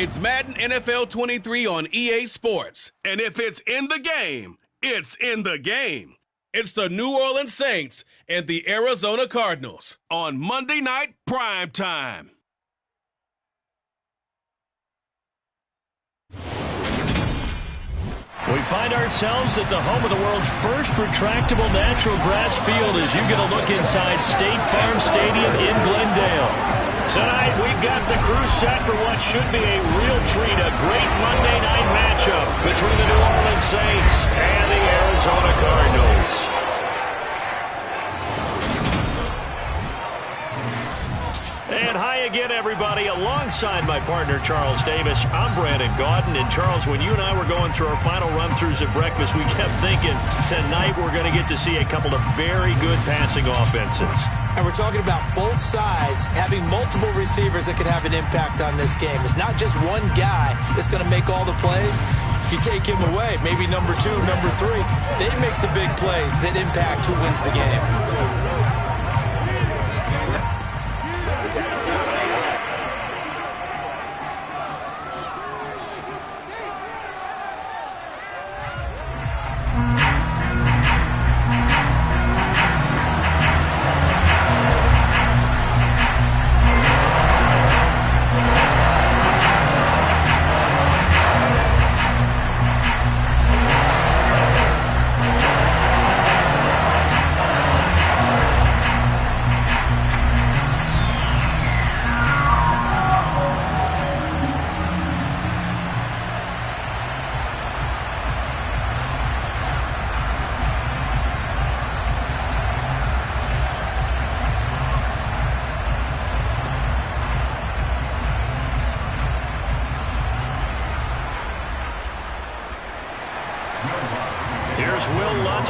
It's Madden NFL 23 on EA Sports. And if it's in the game, it's in the game. It's the New Orleans Saints and the Arizona Cardinals on Monday Night Prime Time. We find ourselves at the home of the world's first retractable natural grass field as you get a look inside State Farm Stadium in Glendale. Tonight, we've got the crew set for what should be a real treat, a great Monday night matchup between the New Orleans Saints and the Arizona Cardinals. And hi again, everybody. Alongside my partner, Charles Davis, I'm Brandon Gaudin. And Charles, when you and I were going through our final run-throughs at breakfast, we kept thinking tonight we're going to get to see a couple of very good passing offenses. And we're talking about both sides having multiple receivers that could have an impact on this game. It's not just one guy that's going to make all the plays. If you take him away, maybe number 2, number 3, they make the big plays that impact who wins the game.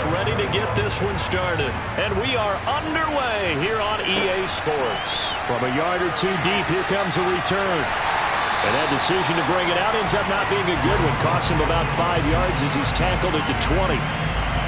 Ready to get this one started. And we are underway here on EA Sports. From a yard or two deep, here comes a return. And that decision to bring it out ends up not being a good one. Costs him about 5 yards as he's tackled at the 20.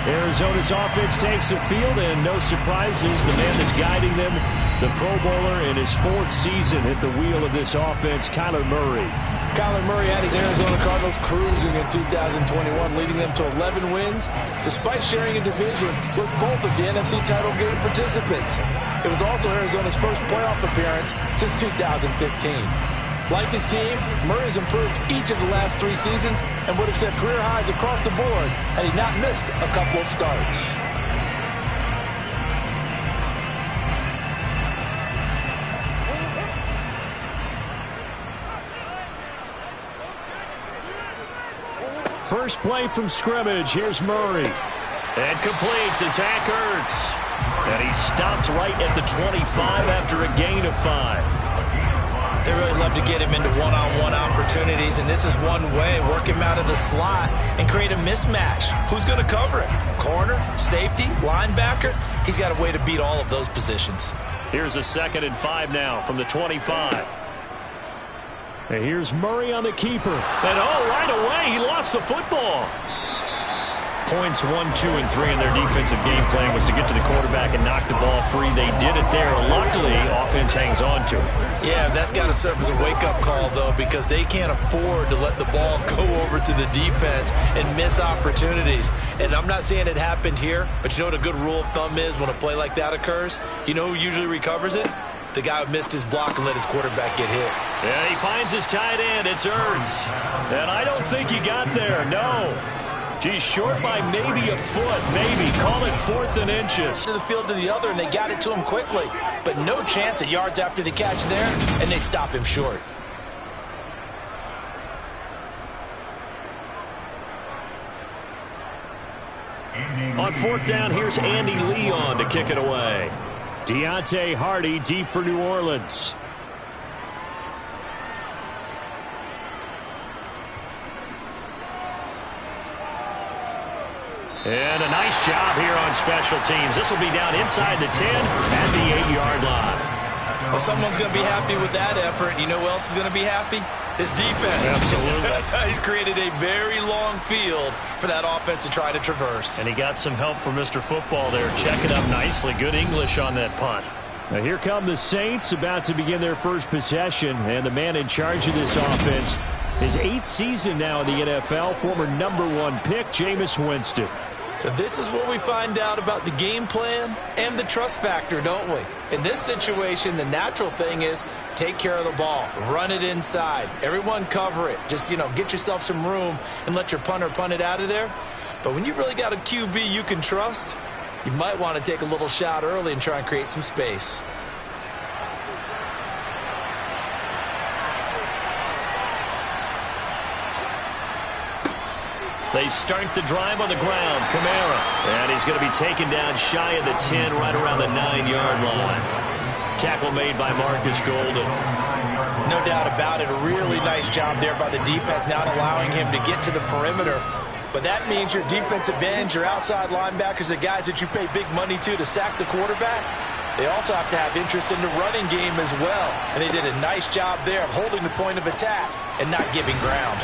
Arizona's offense takes the field, and no surprises, the man that's guiding them, the Pro Bowler in his 4th season at the wheel of this offense, Kyler Murray. Kyler Murray had his Arizona Cardinals cruising in 2021, leading them to 11 wins, despite sharing a division with both of the NFC title game participants. It was also Arizona's first playoff appearance since 2015. Like his team, Murray has improved each of the last 3 seasons and would have set career highs across the board had he not missed a couple of starts. First play from scrimmage. Here's Murray. And complete to Zach Ertz. And he stopped right at the 25 after a gain of 5. They really love to get him into one-on-one opportunities, and this is one way. Work him out of the slot and create a mismatch. Who's going to cover it? Corner, safety, linebacker? He's got a way to beat all of those positions. Here's a 2nd and 5 now from the 25. And here's Murray on the keeper. And right away, he lost the football. Points 1, 2, and 3 in their defensive game plan was to get to the quarterback and knock the ball free. They did it there. Luckily, offense hangs on to it. Yeah, that's got to serve as a wake-up call, though, because they can't afford to let the ball go over to the defense and miss opportunities. And I'm not saying it happened here, but you know what a good rule of thumb is when a play like that occurs? You know who usually recovers it? The guy who missed his block and let his quarterback get hit. Yeah, he finds his tight end. It's Ertz. And I don't think he got there, no. He's short by maybe a foot, maybe. Call it 4th and inches. To the field to the other, and they got it to him quickly. But no chance at yards after the catch there, and they stop him short. On 4th down, here's Andy Leon to kick it away. Deontay Hardy deep for New Orleans. And a nice job here on special teams. This will be down inside the 10 at the 8-yard line. Well, someone's going to be happy with that effort. You know who else is going to be happy? His defense. Absolutely. He's created a very long field for that offense to try to traverse. And he got some help from Mr. Football there. Checking up nicely. Good English on that punt. Now here come the Saints about to begin their first possession. And the man in charge of this offense His 8th season now in the NFL, former #1 pick, Jameis Winston. So this is where we find out about the game plan and the trust factor, don't we? In this situation, the natural thing is take care of the ball. Run it inside. Everyone cover it. Just, get yourself some room and let your punter punt it out of there. But when you really got a QB you can trust, you might want to take a little shot early and try and create some space. They start the drive on the ground. Kamara. And he's going to be taken down shy of the 10, right around the 9-yard line. Tackle made by Marcus Golden. No doubt about it. A really nice job there by the defense, not allowing him to get to the perimeter. But that means your defensive ends, your outside linebackers, the guys that you pay big money to sack the quarterback, they also have to have interest in the running game as well. And they did a nice job there of holding the point of attack and not giving ground.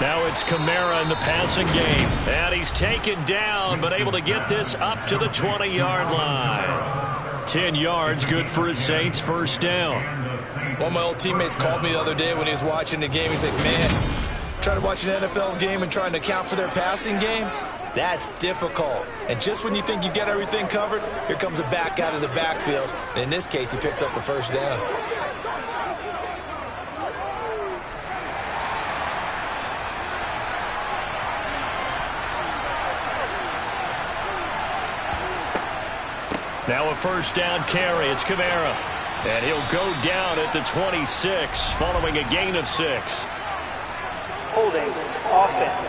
Now it's Kamara in the passing game. And he's taken down, but able to get this up to the 20-yard line. 10 yards, good for his Saints, first down. One of my old teammates called me the other day when he was watching the game. He's like, man, trying to watch an NFL game and trying to account for their passing game, that's difficult. And just when you think you get everything covered, here comes a back out of the backfield. And in this case, he picks up the first down. Now a first down carry. It's Kamara. And he'll go down at the 26 following a gain of 6. Holding offense.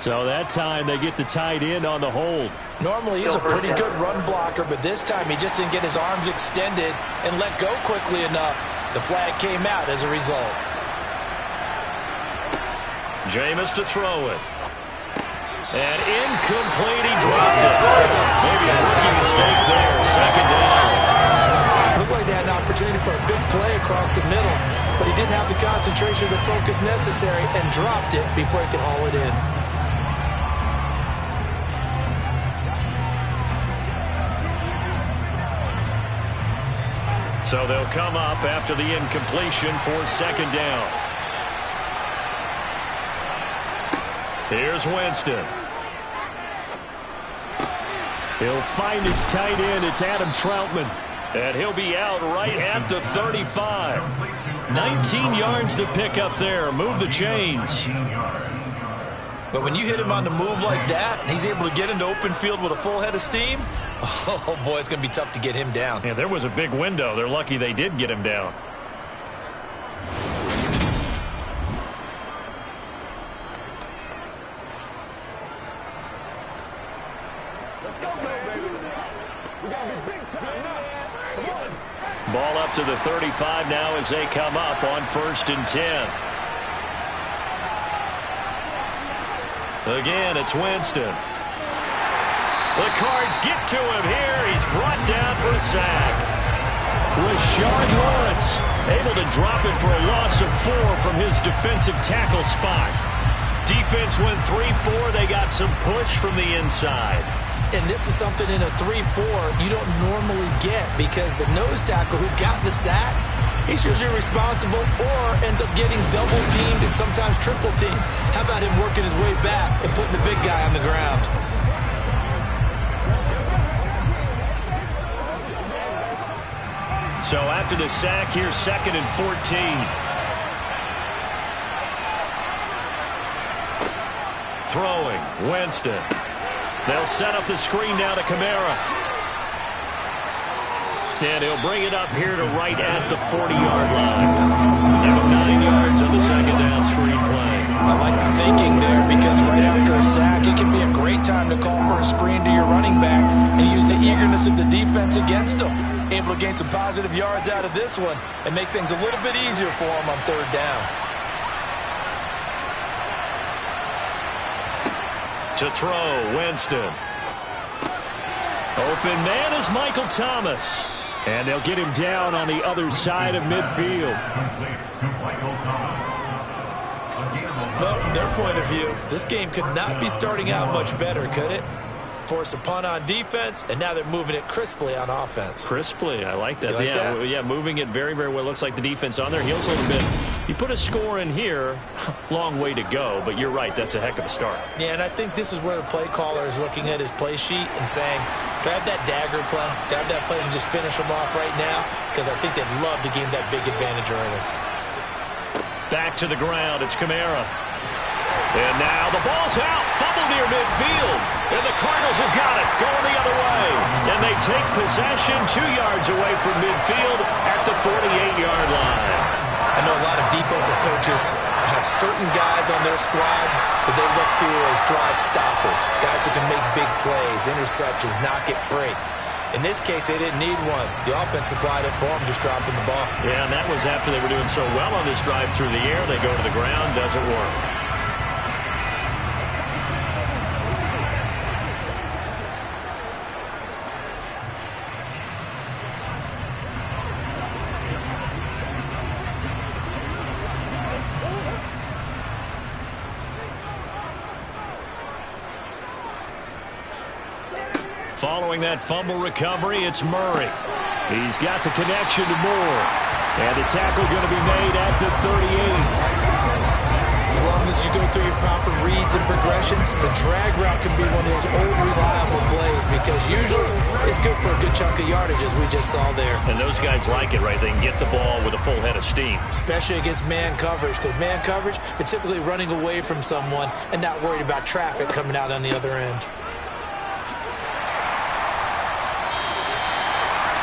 So that time they get the tight end on the hold. Normally he's a pretty good run blocker, but this time he just didn't get his arms extended and let go quickly enough. The flag came out as a result. Jameis to throw it. And incomplete, he dropped it. Maybe a rookie mistake there, second down. Looked like they had an opportunity for a big play across the middle, but he didn't have the concentration or the focus necessary and dropped it before he could haul it in. So they'll come up after the incompletion for second down. Here's Winston. He'll find his tight end. It's Adam Troutman. And he'll be out right at the 35. 19 yards to pick up there. Move the chains. But when you hit him on the move like that, and he's able to get into open field with a full head of steam, oh boy, it's going to be tough to get him down. Yeah, there was a big window. They're lucky they did get him down. Ball up to the 35 now as they come up on 1st and 10. Again, it's Winston. The Cards get to him here. He's brought down for a sack. Rashard Lawrence able to drop it for a loss of 4 from his defensive tackle spot. Defense went 3-4. They got some push from the inside. And this is something in a 3-4 you don't normally get because the nose tackle who got the sack, he's usually responsible or ends up getting double-teamed and sometimes triple-teamed. How about him working his way back and putting the big guy on the ground? So after the sack, here's 2nd and 14. Throwing, Winston. They'll set up the screen now to Kamara. And he'll bring it up here to right at the 40-yard line. Now 9 yards on the second down screen play. I like the thinking there because right after a sack, it can be a great time to call for a screen to your running back and use the eagerness of the defense against them. Able to gain some positive yards out of this one and make things a little bit easier for them on 3rd down. To throw, Winston. Open man is Michael Thomas. And they'll get him down on the other side of midfield. Well, from their point of view, this game could not be starting out much better, could it? force a punt on defense, and now they're moving it crisply on offense. Crisply, I like that. You like that? Yeah, moving it very, very well. Looks like the defense on their heels a little bit. You put a score in here, long way to go, but you're right, that's a heck of a start. Yeah, and I think this is where the play caller is looking at his play sheet and saying, do I have that dagger play? Do I have that play and just finish them off right now? Because I think they'd love to gain that big advantage early. Back to the ground, it's Kamara. And now the ball's out, fumble near midfield. And the Cardinals have got it, going the other way. And they take possession 2 yards away from midfield at the 48-yard line. I know a lot of defensive coaches have certain guys on their squad that they look to as drive stoppers, guys who can make big plays, interceptions, knock it free. In this case, they didn't need one. The offense supplied it for them, just dropping the ball. Yeah, and that was after they were doing so well on this drive through the air. They go to the ground, doesn't work. Following that fumble recovery, it's Murray. He's got the connection to Moore. And the tackle going to be made at the 38. As long as you go through your proper reads and progressions, the drag route can be one of those old reliable plays because usually it's good for a good chunk of yardage as we just saw there. And those guys like it, right? They can get the ball with a full head of steam. Especially against man coverage, because man coverage, they're typically running away from someone and not worried about traffic coming out on the other end.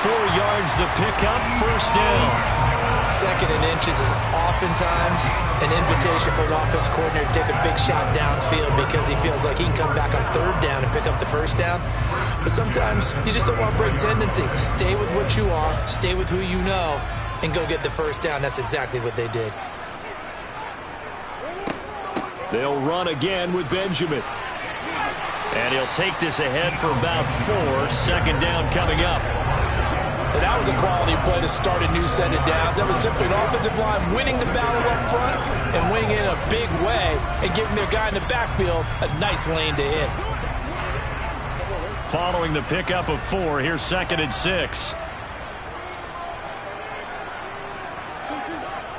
4 yards the pickup, first down. Second and inches is oftentimes an invitation for an offense coordinator to take a big shot downfield because he feels like he can come back on third down and pick up the first down. But sometimes you just don't want to break tendency. Stay with what you are, stay with who you know, and go get the first down. That's exactly what they did. They'll run again with Benjamin. And he'll take this ahead for about 4. Second down coming up. And that was a quality play to start a new set of downs. That was simply an offensive line winning the battle up front and winning in a big way and giving their guy in the backfield a nice lane to hit. Following the pickup of 4, here's 2nd and 6.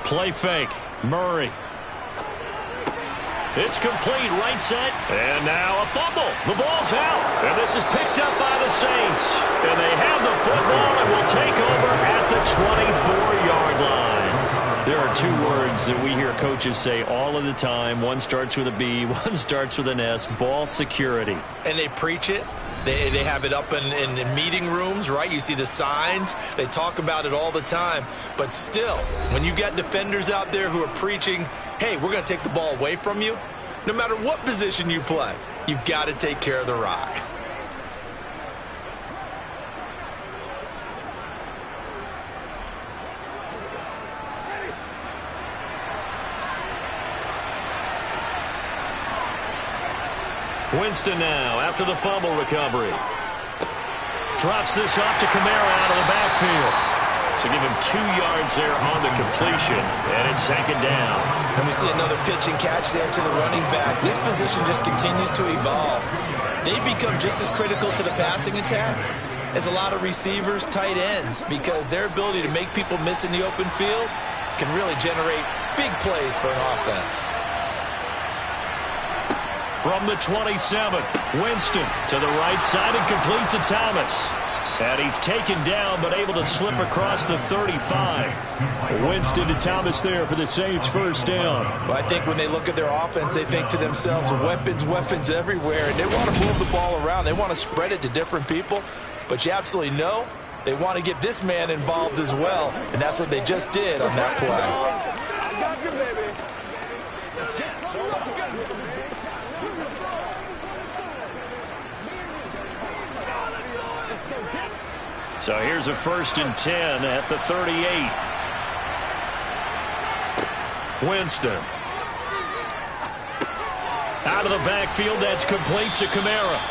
Play fake. Murray. It's complete, right side, and now a fumble. The ball's out, and this is picked up by the Saints. And they have the football and will take over at the 24-yard line. There are 2 words that we hear coaches say all of the time. One starts with a B, one starts with an S, ball security. And they preach it. They have it up in meeting rooms, right? You see the signs. They talk about it all the time. But still, when you got defenders out there who are preaching, hey, we're going to take the ball away from you, no matter what position you play, you've got to take care of the rock. Winston now after the fumble recovery. Drops this off to Kamara out of the backfield. So give him 2 yards there on the completion, and it's 2nd down. And we see another pitch and catch there to the running back. This position just continues to evolve. They become just as critical to the passing attack as a lot of receivers, tight ends, because their ability to make people miss in the open field can really generate big plays for an offense. From the 27, Winston to the right side and complete to Thomas. And he's taken down but able to slip across the 35. Winston to Thomas there for the Saints' first down. Well, I think when they look at their offense, they think to themselves, weapons, weapons everywhere. And they want to move the ball around. They want to spread it to different people. But you absolutely know they want to get this man involved as well. And that's what they just did on that play. I got you, baby. Let's get some together. So here's a 1st and 10 at the 38. Winston. Out of the backfield, that's complete to Kamara.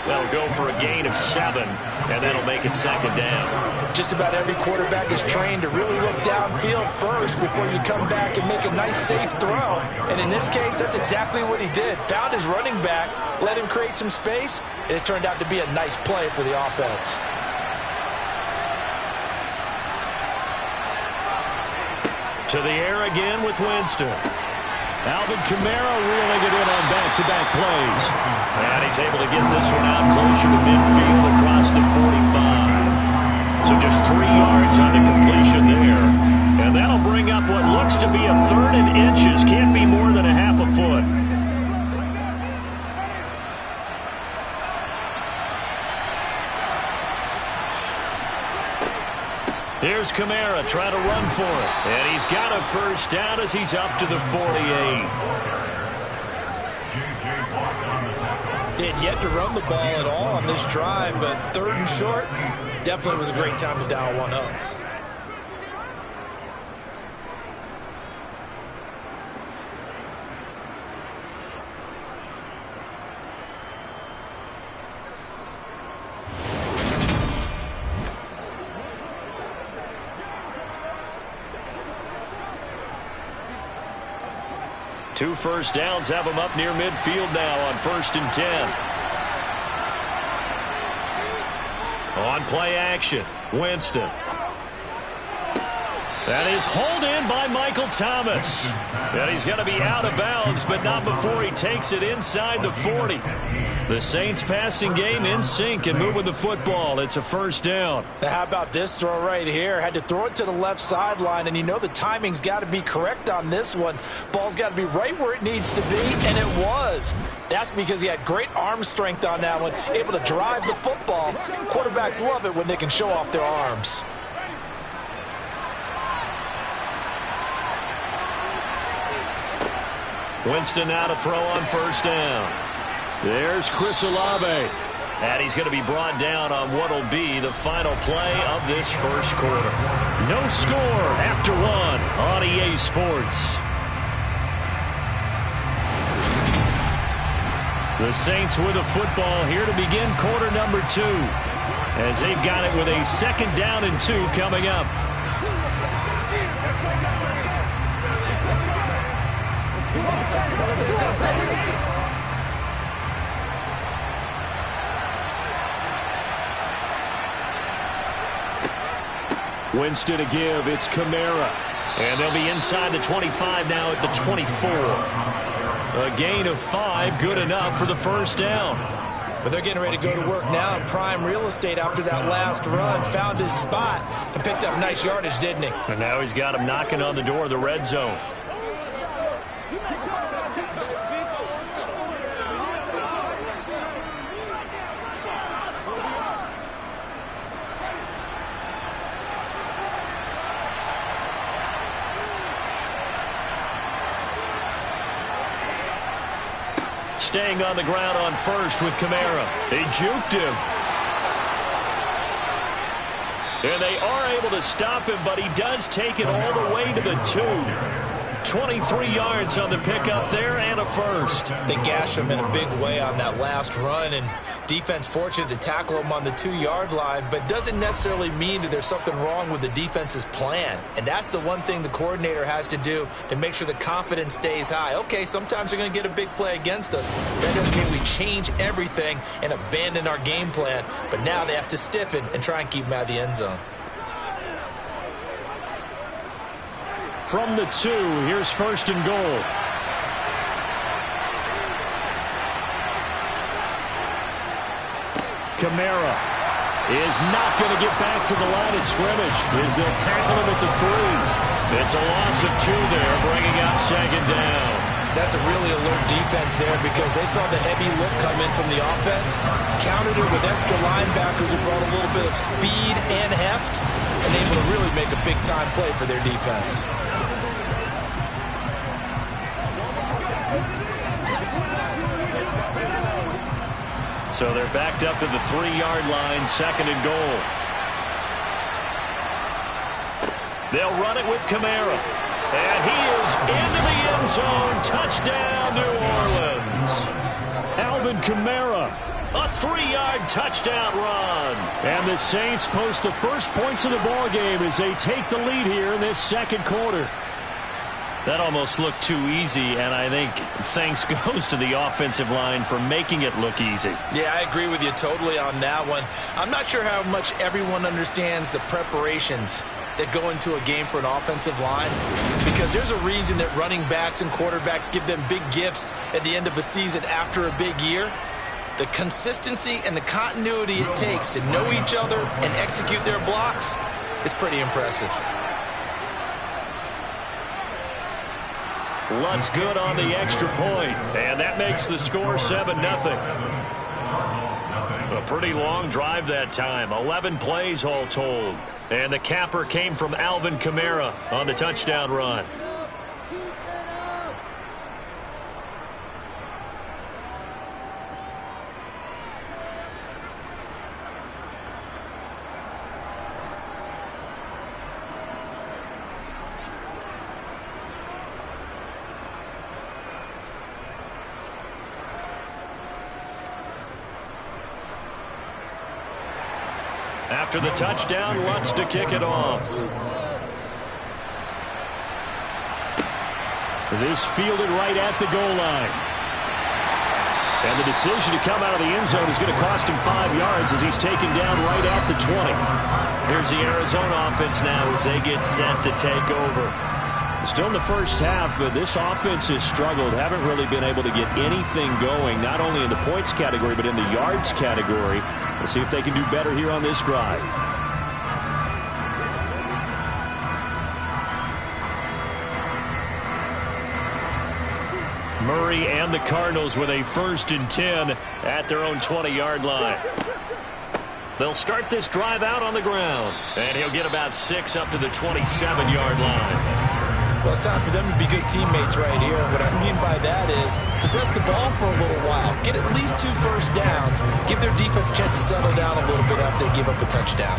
That'll go for a gain of 7, and that'll make it 2nd down. Just about every quarterback is trained to really look downfield first before you come back and make a nice, safe throw. And in this case, that's exactly what he did. Found his running back, let him create some space, and it turned out to be a nice play for the offense. To the air again with Winston. Alvin Kamara reeling it in on back-to-back plays. And he's able to get this one out closer to midfield across the 45. So just 3 yards on the completion there. And that'll bring up what looks to be a 3rd and inches. Can't be more than a half a foot. Here's Kamara trying to run for it. And he's got a 1st down as he's up to the 48. They had yet to run the ball at all on this drive, but 3rd and short, definitely was a great time to dial one up. Two 1st downs have him up near midfield now on 1st and 10. On play action, Winston. That is hauled in by Michael Thomas. And he's going to be out of bounds, but not before he takes it inside the 40. The Saints passing game in sync and moving the football. It's a 1st down. Now how about this throw right here? Had to throw it to the left sideline, and you know the timing's got to be correct on this one. Ball's got to be right where it needs to be, and it was. That's because he had great arm strength on that one, able to drive the football. Quarterbacks love it when they can show off their arms. Winston now to throw on 1st down. There's Chris Olave. And he's going to be brought down on what will be the final play of this 1st quarter. No score after 1 on EA Sports. The Saints with a football here to begin quarter number 2. As they've got it with a 2nd down and 2 coming up. Winston to give. It's Kamara. And they'll be inside the 25 now at the 24. A gain of 5, good enough for the 1st down. But they're getting ready to go to work now in prime real estate after that last run. Found his spot and picked up nice yardage, didn't he? And now he's got him knocking on the door of the red zone. Staying on the ground on 1st with Kamara. They juked him. And they are able to stop him, but he does take it all the way to the 2. 23 yards on the pickup there and a 1st. They gashed him in a big way on that last run, and defense fortunate to tackle him on the 2-yard line, but doesn't necessarily mean that there's something wrong with the defense's plan. And that's the one thing the coordinator has to do to make sure the confidence stays high. Okay, sometimes they're going to get a big play against us. That doesn't mean we change everything and abandon our game plan, but now they have to stiffen and try and keep him out of the end zone. From the 2, here's 1st and goal. Kamara is not going to get back to the line of scrimmage as they'll tackle him at the 3. It's a loss of 2 there, bringing up 2nd down. That's a really alert defense there because they saw the heavy look come in from the offense, countered it with extra linebackers who brought a little bit of speed and heft, and able to really make a big-time play for their defense. So they're backed up to the 3-yard line, 2nd and goal. They'll run it with Kamara. And he is into the end zone. Touchdown, New Orleans. Alvin Kamara, a 3-yard touchdown run. And the Saints post the first points of the ball game as they take the lead here in this second quarter. That almost looked too easy, and I think thanks goes to the offensive line for making it look easy. Yeah, I agree with you totally on that one. I'm not sure how much everyone understands the preparations that go into a game for an offensive line, because there's a reason that running backs and quarterbacks give them big gifts at the end of a season after a big year. The consistency and the continuity it takes to know each other and execute their blocks is pretty impressive. Lutt's good on the extra point, and that makes the score 7-0. A pretty long drive that time, 11 plays all told. And the capper came from Alvin Kamara on the touchdown run. After the touchdown, Lutz to kick it off. This fielded right at the goal line. And the decision to come out of the end zone is going to cost him 5 yards as he's taken down right at the 20. Here's the Arizona offense now as they get set to take over. Still in the first half, but this offense has struggled. Haven't really been able to get anything going, not only in the points category, but in the yards category. Let's see if they can do better here on this drive. Murray and the Cardinals with a 1st and 10 at their own 20-yard line. They'll start this drive out on the ground, and he'll get about 6 up to the 27-yard line. Well, it's time for them to be good teammates right here. What I mean by that is possess the ball for a little while. Get at least 2 first downs. Give their defense a chance to settle down a little bit after they give up a touchdown.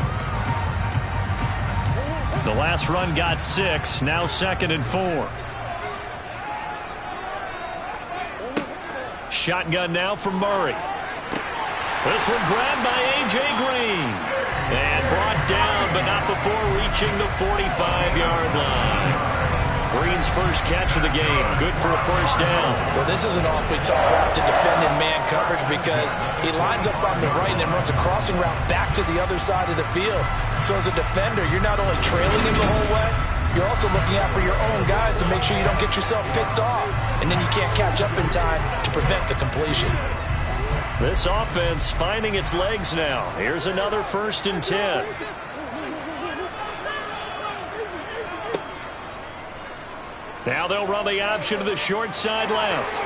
The last run got 6. Now 2nd and 4. Shotgun now from Murray. This one grabbed by A.J. Green. And brought down, but not before reaching the 45-yard line. Green's first catch of the game. Good for a 1st down. Well, this is an awfully tough route to defend in man coverage because he lines up on the right and runs a crossing route back to the other side of the field. So as a defender, you're not only trailing him the whole way, you're also looking out for your own guys to make sure you don't get yourself picked off. And then you can't catch up in time to prevent the completion. This offense finding its legs now. Here's another 1st and 10. Now they'll run the option to the short side left.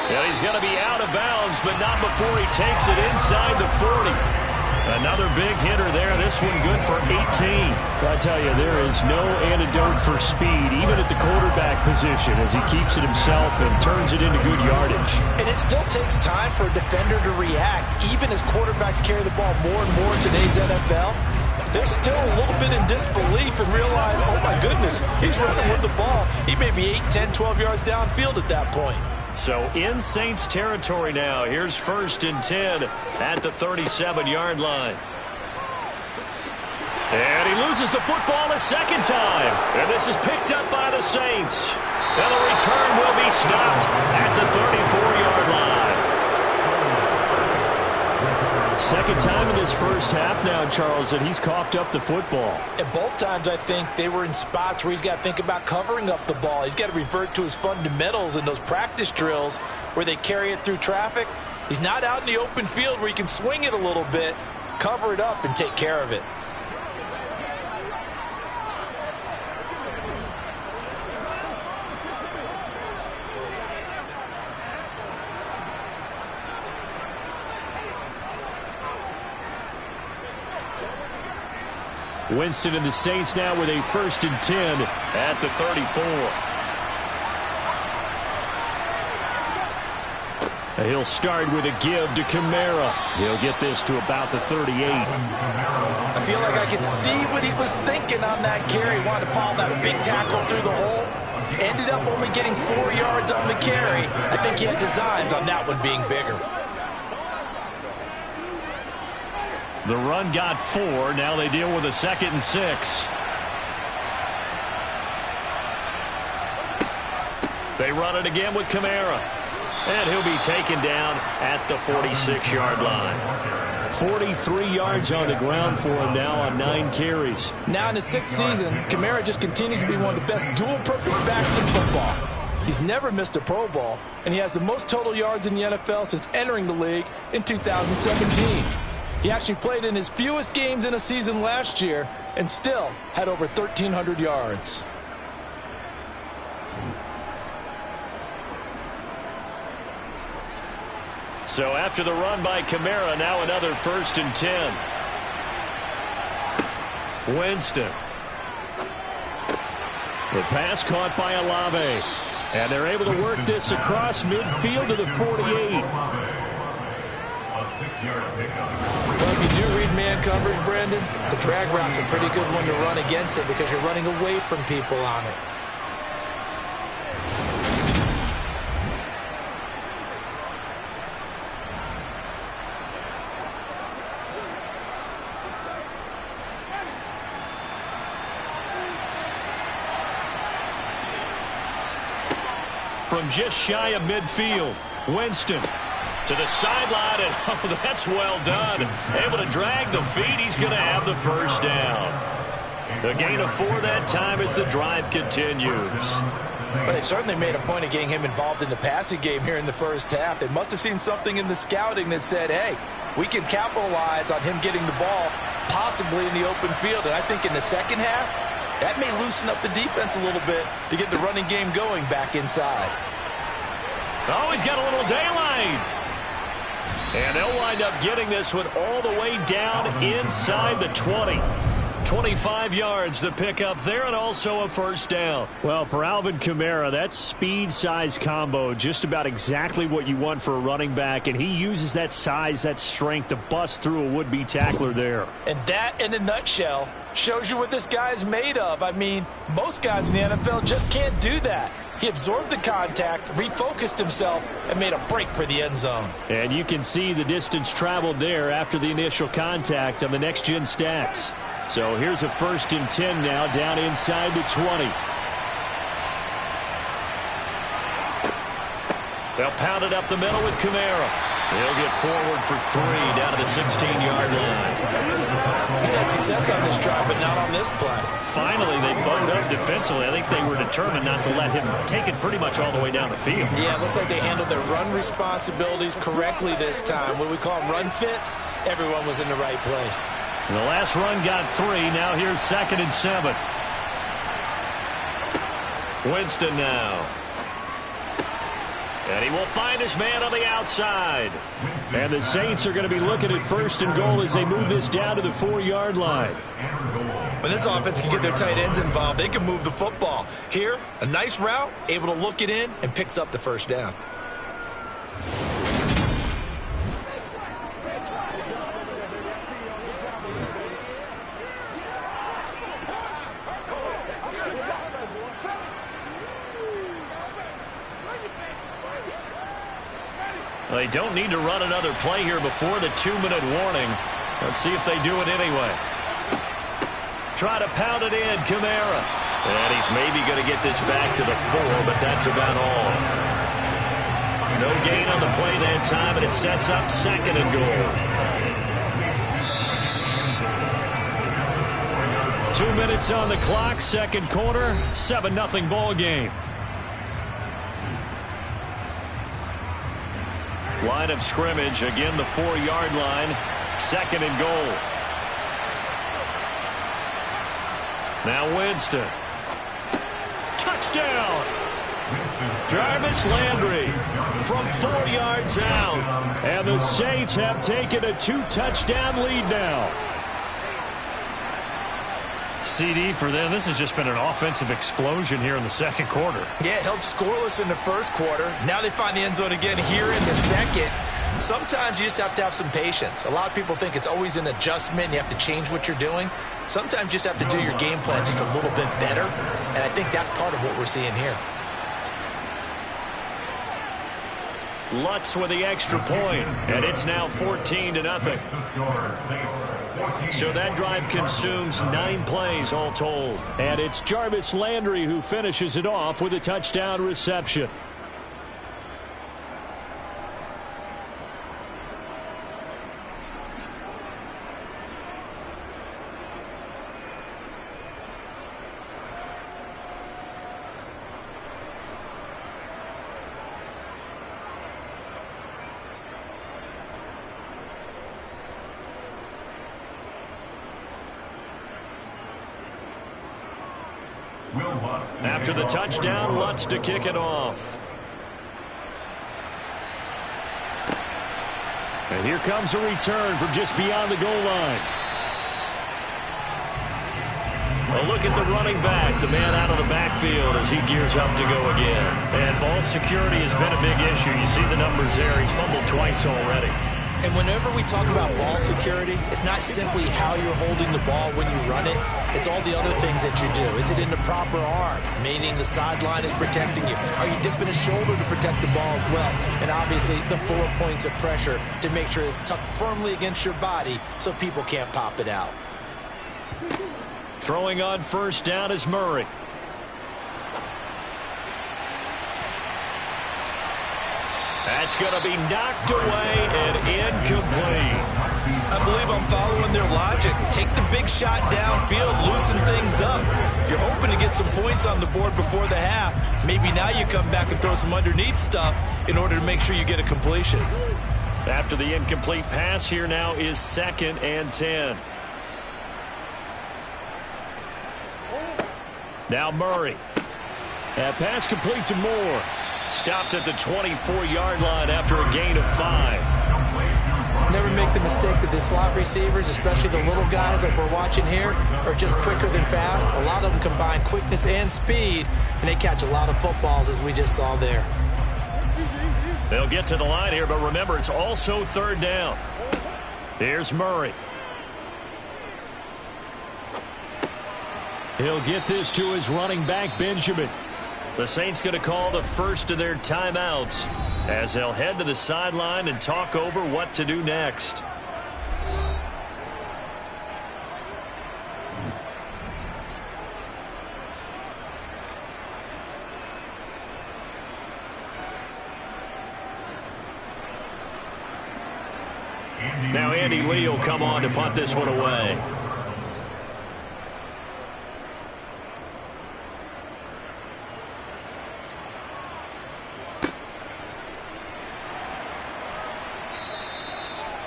And he's going to be out of bounds, but not before he takes it inside the 40. Another big hitter there. This one good for 18. I tell you, there is no antidote for speed, even at the quarterback position, as he keeps it himself and turns it into good yardage. And it still takes time for a defender to react, even as quarterbacks carry the ball more and more in today's NFL. They're still a little bit in disbelief and realize, oh my goodness, he's running with the ball. He may be 8, 10, 12 yards downfield at that point. So in Saints territory now. Here's 1st and 10 at the 37-yard line. And he loses the football a 2nd time. And this is picked up by the Saints. And the return will be stopped at the 34-yard line. 2nd time in this first half now, Charles, that he's coughed up the football. And both times, I think, they were in spots where he's got to think about covering up the ball. He's got to revert to his fundamentals in those practice drills where they carry it through traffic. He's not out in the open field where he can swing it a little bit, cover it up, and take care of it. Winston and the Saints now with a 1st and 10 at the 34. He'll start with a give to Kamara. He'll get this to about the 38. I feel like I could see what he was thinking on that carry. He wanted to follow that big tackle through the hole. Ended up only getting 4 yards on the carry. I think he had designs on that one being bigger. The run got 4. Now they deal with a 2nd and 6. They run it again with Kamara. And he'll be taken down at the 46-yard line. 43 yards on the ground for him now on 9 carries. Now in his 6th season, Kamara just continues to be one of the best dual-purpose backs in football. He's never missed a Pro Bowl, and he has the most total yards in the NFL since entering the league in 2017. He actually played in his fewest games in a season last year and still had over 1,300 yards. So after the run by Kamara, now another 1st and 10. Winston. The pass caught by Olave. And they're able to work this across midfield to the 48. Well, if you do read man coverage, Brandon, the drag route's a pretty good one to run against it because you're running away from people on it. From just shy of midfield, Winston to the sideline, and oh, that's well done. Able to drag the feet. He's going to have the 1st down. A gain of 4 that time as the drive continues. But they certainly made a point of getting him involved in the passing game here in the 1st half. They must have seen something in the scouting that said, hey, we can capitalize on him getting the ball possibly in the open field. And I think in the 2nd half, that may loosen up the defense a little bit to get the running game going back inside. Oh, he's got a little daylight. And they'll wind up getting this one all the way down inside the 20. 25 yards the pickup there, and also a 1st down. Well, for Alvin Kamara, that speed-size combo, just about exactly what you want for a running back, and he uses that size, that strength to bust through a would-be tackler there. And that, in a nutshell, shows you what this guy is made of. I mean, most guys in the NFL just can't do that. He absorbed the contact, refocused himself, and made a break for the end zone. And you can see the distance traveled there after the initial contact on the next-gen stats. So here's a 1st and 10 now down inside the 20. They'll pound it up the middle with Kamara. He'll get forward for 3 down to the 16-yard line. He's had success on this drive, but not on this play. Finally, they buttoned up defensively. I think they were determined not to let him take it pretty much all the way down the field. Yeah, it looks like they handled their run responsibilities correctly this time. What we call them run fits, everyone was in the right place. And the last run got 3. Now here's 2nd and 7. Winston now. And he will find his man on the outside. And the Saints are going to be looking at 1st and goal as they move this down to the 4-yard line. When this offense can get their tight ends involved, they can move the football. Here, a nice route, able to look it in, and picks up the 1st down. They don't need to run another play here before the 2-minute warning. Let's see if they do it anyway. Try to pound it in, Kamara. And he's maybe going to get this back to the 4, but that's about all. No gain on the play that time, and it sets up 2nd and goal. 2 minutes on the clock, 2nd quarter, 7-0 ball game. Line of scrimmage, again the 4-yard line, 2nd and goal. Now Winston. Touchdown! Jarvis Landry from 4 yards out. And the Saints have taken a 2-touchdown lead now. CD for them. This has just been an offensive explosion here in the 2nd quarter. Yeah, held scoreless in the 1st quarter. Now they find the end zone again here in the 2nd. Sometimes you just have to have some patience. A lot of people think it's always an adjustment. You have to change what you're doing. Sometimes you just have to do your game plan just a little bit better, and I think that's part of what we're seeing here. Lutz with the extra point, and it's now 14-0. So that drive consumes 9 plays all told. And it's Jarvis Landry who finishes it off with a touchdown reception. After the touchdown, Lutz to kick it off. And here comes a return from just beyond the goal line. Well, look at the running back, the man out of the backfield as he gears up to go again. And ball security has been a big issue. You see the numbers there. He's fumbled twice already. And whenever we talk about ball security, it's not simply how you're holding the ball when you run it. It's all the other things that you do. Is it in the proper arm, meaning the sideline is protecting you? Are you dipping a shoulder to protect the ball as well? And obviously the 4 points of pressure to make sure it's tucked firmly against your body so people can't pop it out. Throwing on first down is Murray. That's going to be knocked away and incomplete. I believe I'm following their logic. Take the big shot downfield, loosen things up. You're hoping to get some points on the board before the half. Maybe now you come back and throw some underneath stuff in order to make sure you get a completion. After the incomplete pass, here now is 2nd and 10. Now Murray. That pass complete to Moore. Stopped at the 24-yard line after a gain of 5. Never make the mistake that the slot receivers, especially the little guys like we're watching here, are just quicker than fast. A lot of them combine quickness and speed, and they catch a lot of footballs, as we just saw there. They'll get to the line here, but remember, it's also 3rd down. Here's Murray. He'll get this to his running back, Benjamin. The Saints going to call the first of their timeouts as they'll head to the sideline and talk over what to do next. Now Andy Lee will come on to punt this one away.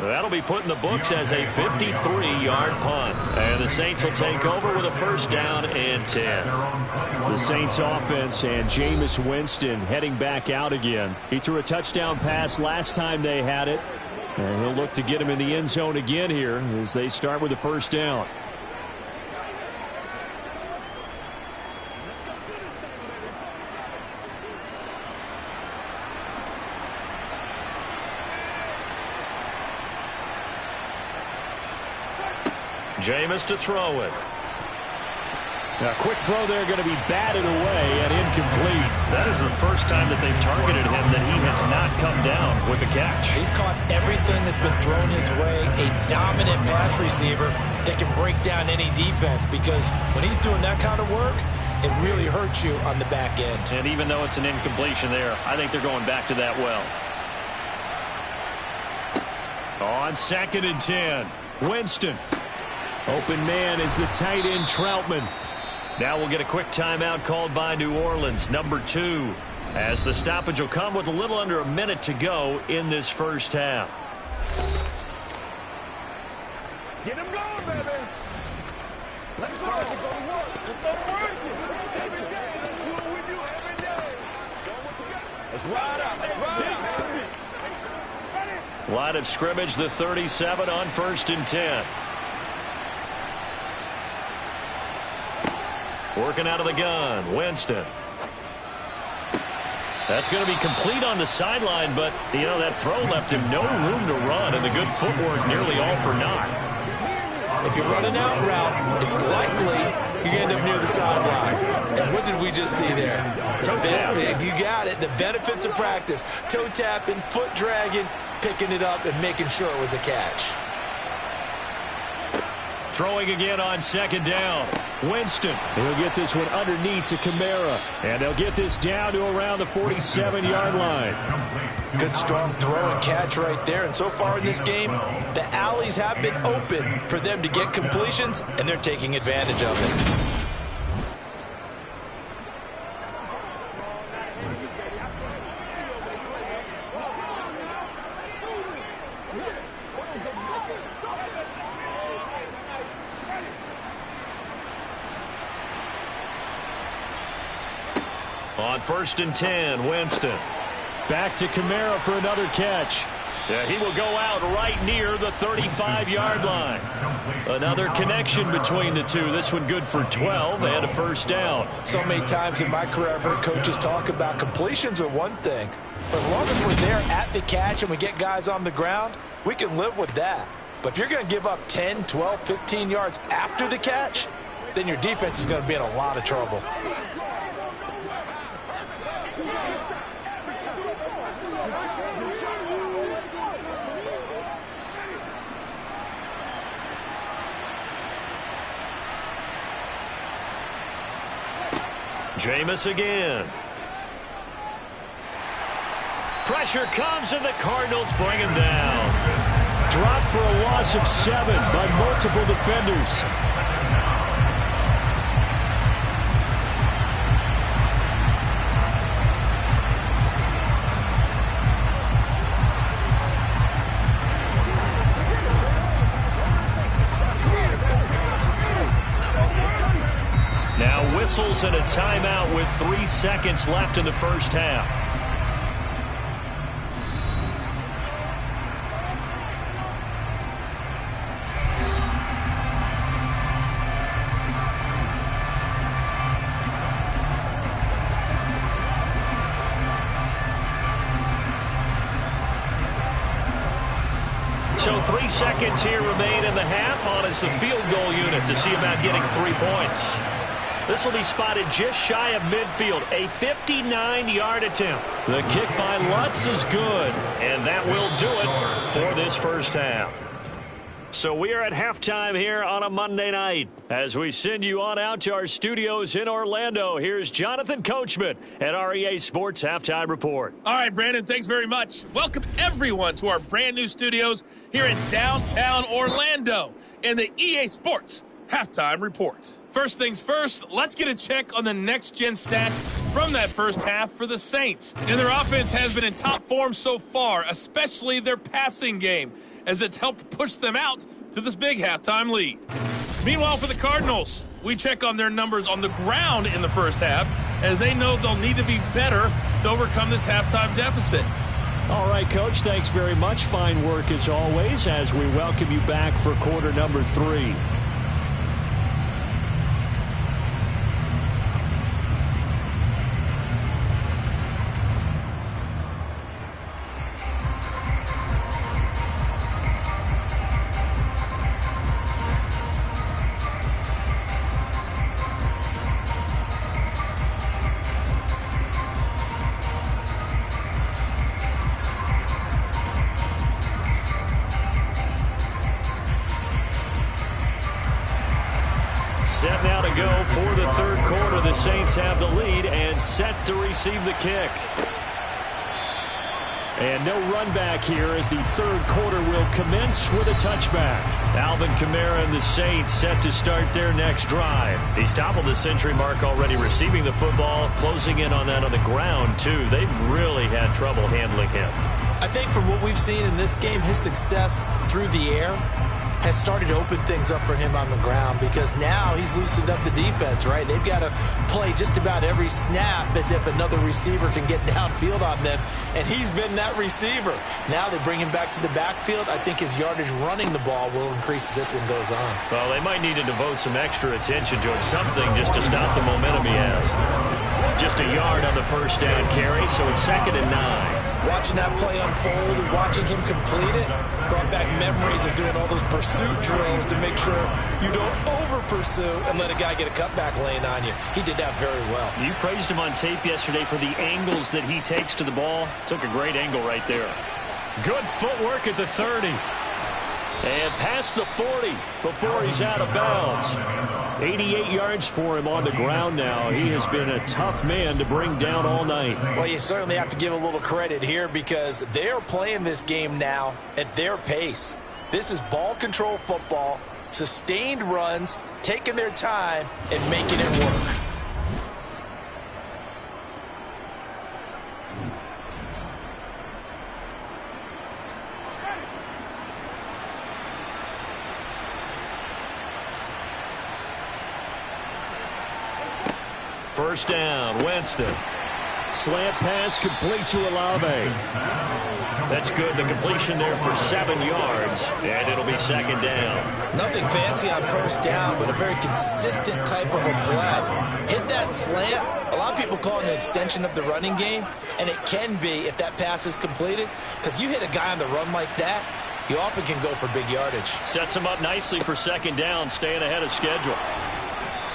That'll be put in the books as a 53-yard punt. And the Saints will take over with a first down and 10. The Saints offense and Jameis Winston heading back out again. He threw a touchdown pass last time they had it. And he'll look to get him in the end zone again here as they start with the first down. Jameis to throw it. Now, quick throw there going to be batted away and incomplete. That is the first time that they've targeted him that he has not come down with a catch. He's caught everything that's been thrown his way. A dominant pass receiver that can break down any defense, because when he's doing that kind of work, it really hurts you on the back end. And even though it's an incompletion there, I think they're going back to that well. On 2nd and 10, Winston. Open man is the tight end, Troutman. Now we'll get a quick timeout called by New Orleans, number 2, as the stoppage will come with a little under a minute to go in this first half. Get him going, baby. Let's go. Let's go to work. Let's go to work. Every day. Let's do what we do every day. Show them what you got. Let's ride out. Let's ride out. Line of scrimmage, the 37 on 1st and 10. Working out of the gun, Winston. That's going to be complete on the sideline, but, you know, that throw left him no room to run, and the good footwork nearly all for naught. If you run an out route, it's likely you're going to end up near the sideline. And what did we just see there? You got it. The benefits of practice. Toe tapping, foot dragging, picking it up, and making sure it was a catch. Throwing again on second down. Winston. He'll get this one underneath to Kamara. And they'll get this down to around the 47-yard line. Good strong throw and catch right there. And so far in this game, the alleys have been open for them to get completions, and they're taking advantage of it. On 1st and 10, Winston. Back to Kamara for another catch. Yeah, he will go out right near the 35-yard line. Another connection between the two. This one good for 12 and a first down. So many times in my career I've heard coaches talk about completions are one thing. But as long as we're there at the catch and we get guys on the ground, we can live with that. But if you're going to give up 10, 12, 15 yards after the catch, then your defense is going to be in a lot of trouble. Jameis again. Pressure comes, and the Cardinals bring him down. Dropped for a loss of 7 by multiple defenders. Now whistles and a timeout with 3 seconds left in the first half. So 3 seconds here remain in the half on as the field goal unit to see about getting 3 points. This will be spotted just shy of midfield, a 59-yard attempt. The kick by Lutz is good, and that will do it for this first half. So we are at halftime here on a Monday night. As we send you on out to our studios in Orlando, here's Jonathan Coachman at our EA Sports Halftime Report. All right, Brandon, thanks very much. Welcome, everyone, to our brand-new studios here in downtown Orlando in the EA Sports Halftime Report. First things first, let's get a check on the next-gen stats from that first half for the Saints. And their offense has been in top form so far, especially their passing game, as it's helped push them out to this big halftime lead. Meanwhile, for the Cardinals, we check on their numbers on the ground in the first half, as they know they'll need to be better to overcome this halftime deficit. All right, Coach, thanks very much. Fine work as always as we welcome you back for quarter number 3. Set now to go for the third quarter. The Saints have the lead and set to receive the kick. And no run back here as the third quarter will commence with a touchback. Alvin Kamara and the Saints set to start their next drive. He's toppled the century mark already, receiving the football, closing in on that on the ground, too. They've really had trouble handling him. I think from what we've seen in this game, his success through the air has started to open things up for him on the ground, because now he's loosened up the defense, right? They've got to play just about every snap as if another receiver can get downfield on them, and he's been that receiver. Now they bring him back to the backfield. I think his yardage running the ball will increase as this one goes on. Well, they might need to devote some extra attention to him, something just to stop the momentum he has. Just a yard on the first down carry, so it's 2nd and 9. Watching that play unfold and watching him complete it brought back memories of doing all those pursuit drills to make sure you don't over-pursue and let a guy get a cutback lane on you. He did that very well. You praised him on tape yesterday for the angles that he takes to the ball. Took a great angle right there. Good footwork at the 30. And past the 40 before he's out of bounds. 88 yards for him on the ground now. He has been a tough man to bring down all night. Well, you certainly have to give a little credit here because they're playing this game now at their pace. This is ball control football, sustained runs, taking their time, and making it work. First down, Winston. Slant pass complete to Olave. That's good. The completion there for 7 yards, and it'll be 2nd down. Nothing fancy on first down, but a very consistent type of a play. Hit that slant. A lot of people call it an extension of the running game, and it can be if that pass is completed, because you hit a guy on the run like that, you often can go for big yardage. Sets him up nicely for 2nd down, staying ahead of schedule.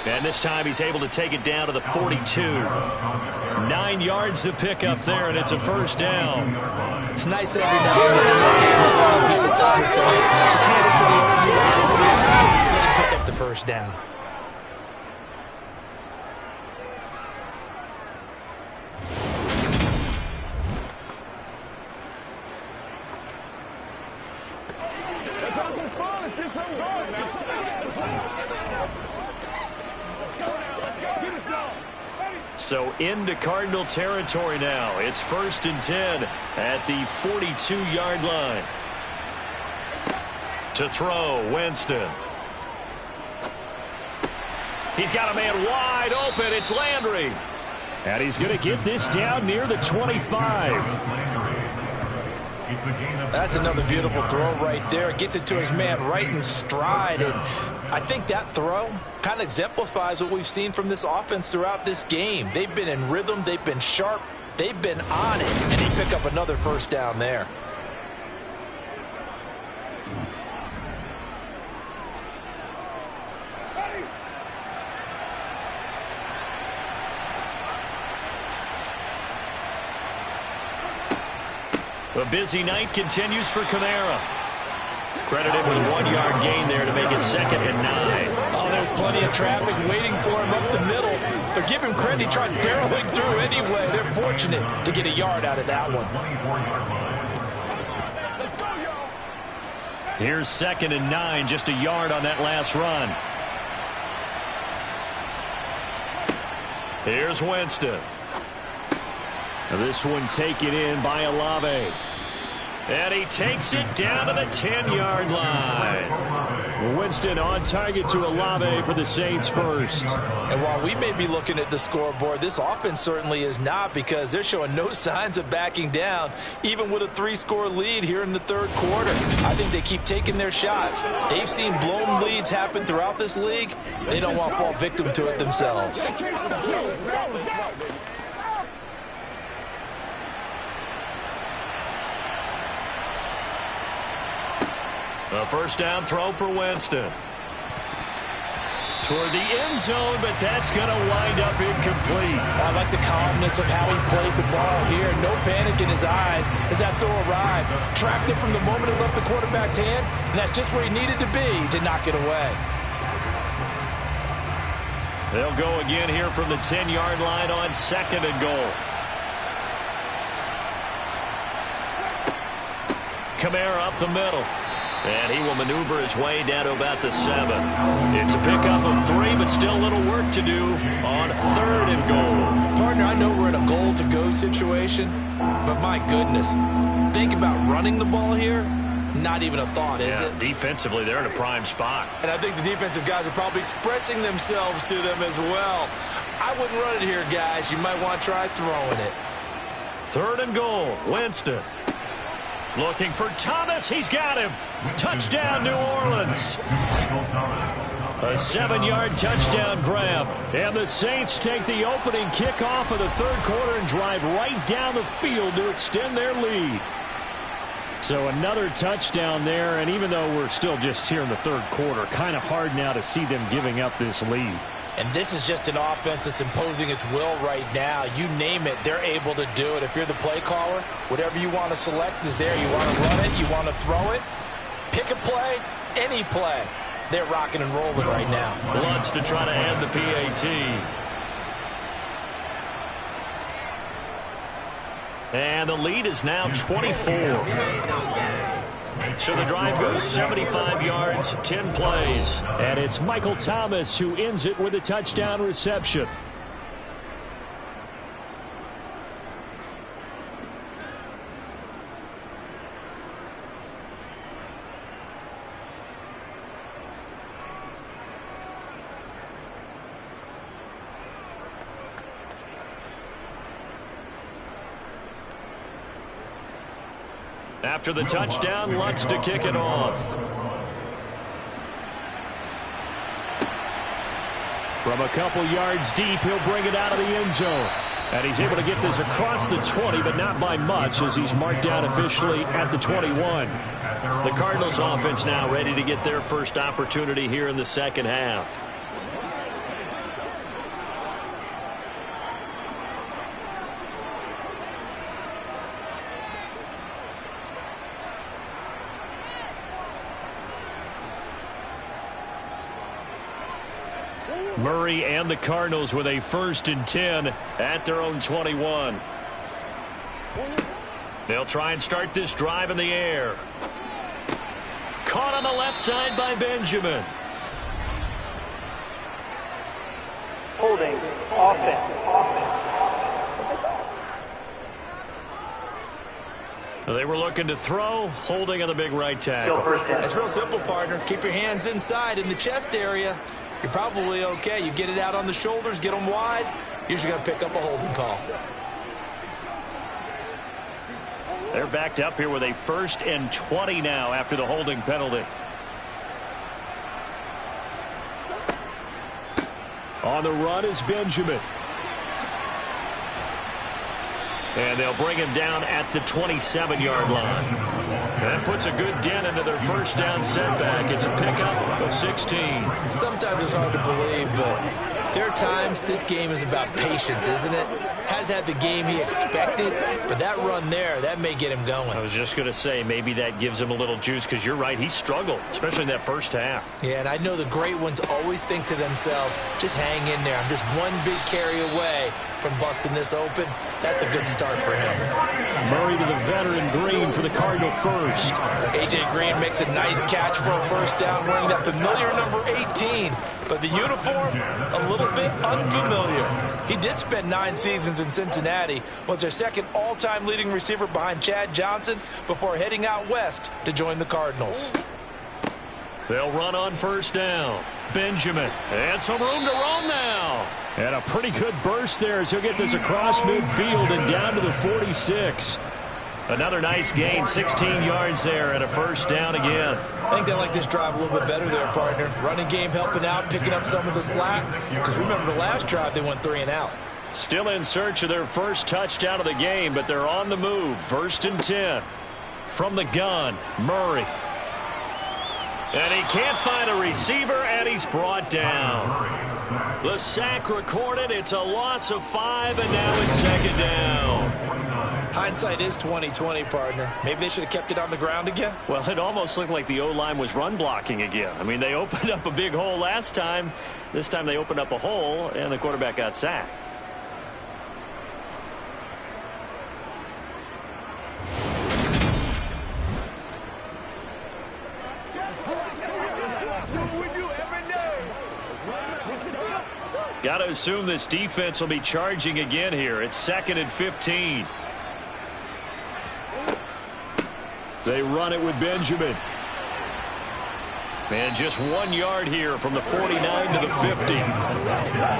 And this time he's able to take it down to the 42. 9 yards to pick up there, and it's a first down. It's nice every now and then in this game when some people thought just hand it to the open line, let him pick up the first down. Let's have some fun. Let's get some going. Let's go now. Let's go. Get us now. So into Cardinal territory now. It's 1st and 10 at the 42-yard line. To throw, Winston. He's got a man wide open. It's Landry. And he's going to get this down near the 25. That's another beautiful throw right there. Gets it to his man right in stride. And I think that throw kind of exemplifies what we've seen from this offense throughout this game. They've been in rhythm. They've been sharp. They've been on it. And they pick up another first down there. A busy night continues for Kamara. Credited with a 1-yard gain there to make it 2nd and 9. Oh, there's plenty of traffic waiting for him up the middle. But give him credit, he tried barreling through anyway. They're fortunate to get a yard out of that one. Here's 2nd and 9, just a yard on that last run. Here's Winston. This one taken in by Olave. And he takes it down to the 10-yard line. Winston on target to Olave for the Saints first. And while we may be looking at the scoreboard, this offense certainly is not, because they're showing no signs of backing down, even with a 3-score lead here in the 3rd quarter. I think they keep taking their shots. They've seen blown leads happen throughout this league. They don't want to fall victim to it themselves. A first down throw for Winston. Toward the end zone, but that's going to wind up incomplete. I like the calmness of how he played the ball here. No panic in his eyes as that throw arrived. Tracked it from the moment it left the quarterback's hand, and that's just where he needed to be to knock it away. They'll go again here from the 10-yard line on 2nd and goal. Kamara up the middle. And he will maneuver his way down to about the 7. It's a pickup of 3, but still a little work to do on 3rd and goal. Partner, I know we're in a goal-to-go situation, but my goodness, think about running the ball here. not even a thought, is it? Defensively, they're in a prime spot. And I think the defensive guys are probably expressing themselves to them as well. I wouldn't run it here, guys. You might want to try throwing it. 3rd and goal, Winston. Looking for Thomas. He's got him. Touchdown, New Orleans. A 7-yard touchdown grab. And the Saints take the opening kickoff of the 3rd quarter and drive right down the field to extend their lead. So another touchdown there, and even though we're still just here in the 3rd quarter, kind of hard now to see them giving up this lead. And this is just an offense that's imposing its will right now. You name it, they're able to do it. If you're the play caller, whatever you want to select is there. You want to run it, you want to throw it, pick a play, any play. They're rocking and rolling right now. Lutz to try to end the PAT. And the lead is now 24. So the drive goes 75 yards, 10 plays. And it's Michael Thomas who ends it with a touchdown reception. After the touchdown, Lutz to kick it off. From a couple yards deep, he'll bring it out of the end zone. And he's able to get this across the 20, but not by much, as he's marked down officially at the 21. The Cardinals offense now ready to get their first opportunity here in the second half. Murray and the Cardinals with a 1st and 10 at their own 21. They'll try and start this drive in the air. Caught on the left side by Benjamin. Holding. Offense. They were looking to throw, holding on the big right tackle. It's real simple, partner. Keep your hands inside in the chest area. You're probably okay. You get it out on the shoulders, get them wide. Usually going to pick up a holding call. They're backed up here with a 1st and 20 now after the holding penalty. On the run is Benjamin. And they'll bring him down at the 27-yard line. That puts a good dent into their 1st down setback. It's a pickup of 16. Sometimes it's hard to believe, but there are times this game is about patience, isn't it? Has had the game he expected, but that run there, that may get him going. I was just going to say, maybe that gives him a little juice, because you're right, he struggled, especially in that 1st half. Yeah, and I know the great ones always think to themselves, just hang in there. I'm just one big carry away from busting this open. That's a good start for him. Murray to the veteran Green for the Cardinal 1st. A.J. Green makes a nice catch for a 1st down, wearing that familiar number 18. But the uniform, a little bit unfamiliar. He did spend 9 seasons in Cincinnati, was their 2nd all-time leading receiver behind Chad Johnson before heading out west to join the Cardinals. They'll run on 1st down. Benjamin, and some room to roam now. And a pretty good burst there as he'll get this across midfield and down to the 46. Another nice gain, 16 yards there, and a 1st down again. I think they like this drive a little bit better there, partner. Running game helping out, picking up some of the slack. Because remember, the last drive they went 3 and out. Still in search of their 1st touchdown of the game, but they're on the move. 1st and 10. From the gun, Murray. And he can't find a receiver, and he's brought down. The sack recorded. It's a loss of 5, and now it's 2nd down. Hindsight is 20/20, partner. Maybe they should have kept it on the ground again. Well, it almost looked like the O-line was run blocking again. I mean, they opened up a big hole last time. This time they opened up a hole, and the quarterback got sacked. Got to assume this defense will be charging again here. It's 2nd and 15. They run it with Benjamin. And just 1 yard here from the 49 to the 50.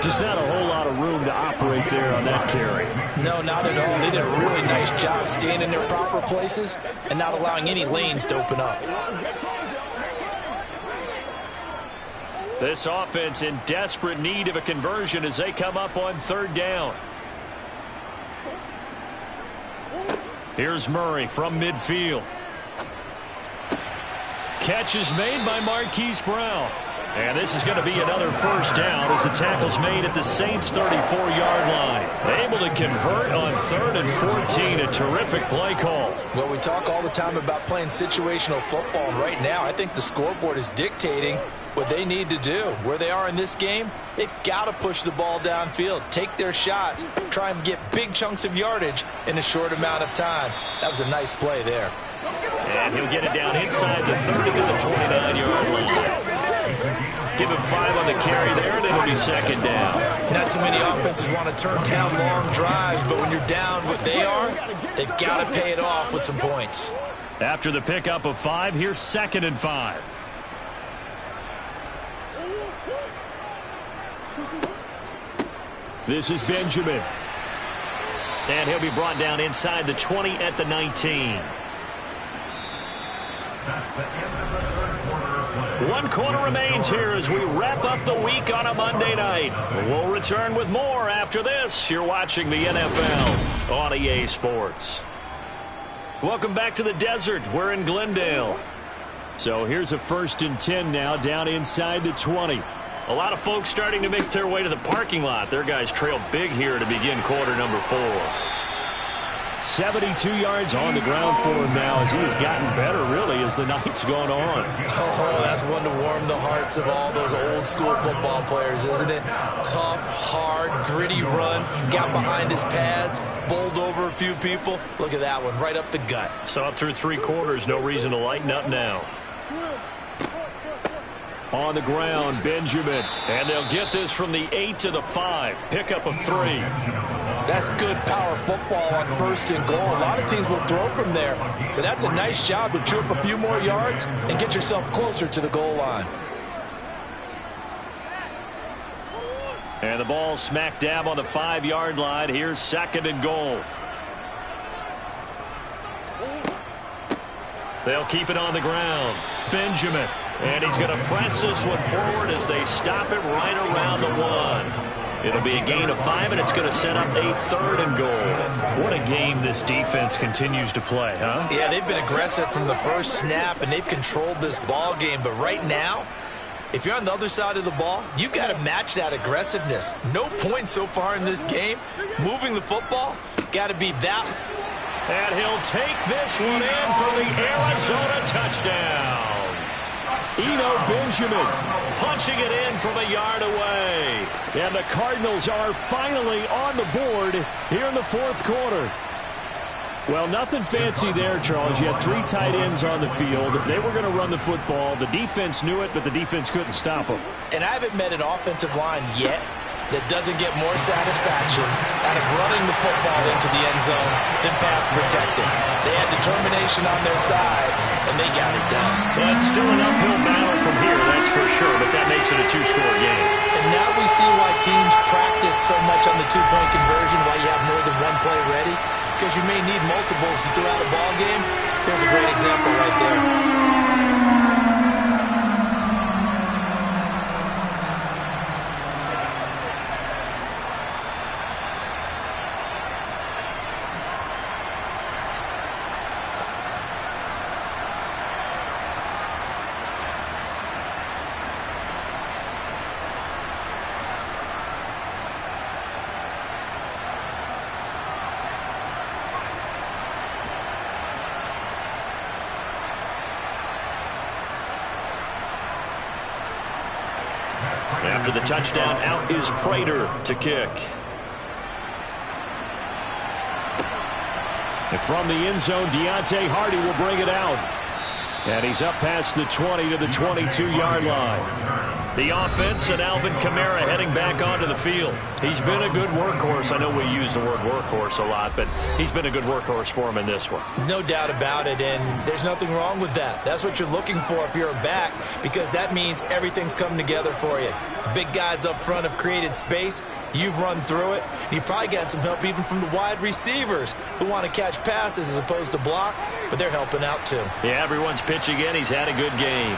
Just not a whole lot of room to operate there on that carry. No, not at all. They did a really nice job staying in their proper places and not allowing any lanes to open up. This offense in desperate need of a conversion as they come up on 3rd down. Here's Murray from midfield. Catch is made by Marquise Brown. And this is going to be another 1st down as the tackle's made at the Saints' 34-yard line. Able to convert on 3rd and 14. A terrific play call. Well, we talk all the time about playing situational football, and right now I think the scoreboard is dictating what they need to do. Where they are in this game, they've got to push the ball downfield, take their shots, try and get big chunks of yardage in a short amount of time. That was a nice play there. And he'll get it down inside the 30 to the 29-yard line. Give him 5 on the carry there, and it'll be 2nd down. Not too many offenses want to turn down long drives, but when you're down what they are, they've got to pay it off with some points. After the pickup of 5, here's 2nd and 5. This is Benjamin. And he'll be brought down inside the 20 at the 19. 1 quarter remains here as we wrap up the week on a Monday night. We'll return with more after this. You're watching the NFL on EA Sports. Welcome back to the desert. We're in Glendale. So here's a 1st and 10 now down inside the 20. A lot of folks starting to make their way to the parking lot. Their guys trail big here to begin quarter number 4. 72 yards on the ground for him now as he has gotten better, really, as the night's gone on. Oh, that's one to warm the hearts of all those old-school football players, isn't it? Tough, hard, gritty run, got behind his pads, bowled over a few people. Look at that one, right up the gut. So up through 3 quarters, no reason to lighten up now. On the ground, Benjamin. And they'll get this from the 8 to the 5. Pickup of 3. That's good power football on 1st and goal. A lot of teams will throw from there, but that's a nice job to chew up a few more yards and get yourself closer to the goal line. And the ball smack dab on the 5-yard line. Here's 2nd and goal. They'll keep it on the ground. Benjamin. And he's going to press this one forward as they stop it right around the 1. It'll be a gain of 5, and it's going to set up a 3rd and goal. What a game this defense continues to play, huh? Yeah, they've been aggressive from the first snap, and they've controlled this ball game. But right now, if you're on the other side of the ball, you've got to match that aggressiveness. No points so far in this game. Moving the football, got to be that. And he'll take this one in for the Arizona touchdown. Eno Benjamin punching it in from a yard away. And the Cardinals are finally on the board here in the 4th quarter. Well, nothing fancy there, Charles. You had 3 tight ends on the field. They were going to run the football. The defense knew it, but the defense couldn't stop them. And I haven't met an offensive line yet that doesn't get more satisfaction out of running the football into the end zone than pass protecting. They had determination on their side, and they got it done. Well, it's still an uphill battle from here, that's for sure, but that makes it a 2-score game. And now we see why teams practice so much on the 2-point conversion, why you have more than one play ready, because you may need multiples throughout a ball game. There's a great example right there. After the touchdown, out is Prater to kick. And from the end zone, Deontay Hardy will bring it out. And he's up past the 20 to the 22-yard line. The offense and Alvin Kamara heading back onto the field. He's been a good workhorse. I know we use the word workhorse a lot, but he's been a good workhorse for him in this one. No doubt about it, and there's nothing wrong with that. That's what you're looking for if you're a back, because that means everything's coming together for you. Big guys up front have created space. You've run through it. You've probably gotten some help even from the wide receivers who want to catch passes as opposed to block, but they're helping out too. Yeah, everyone's pitching in. He's had a good game.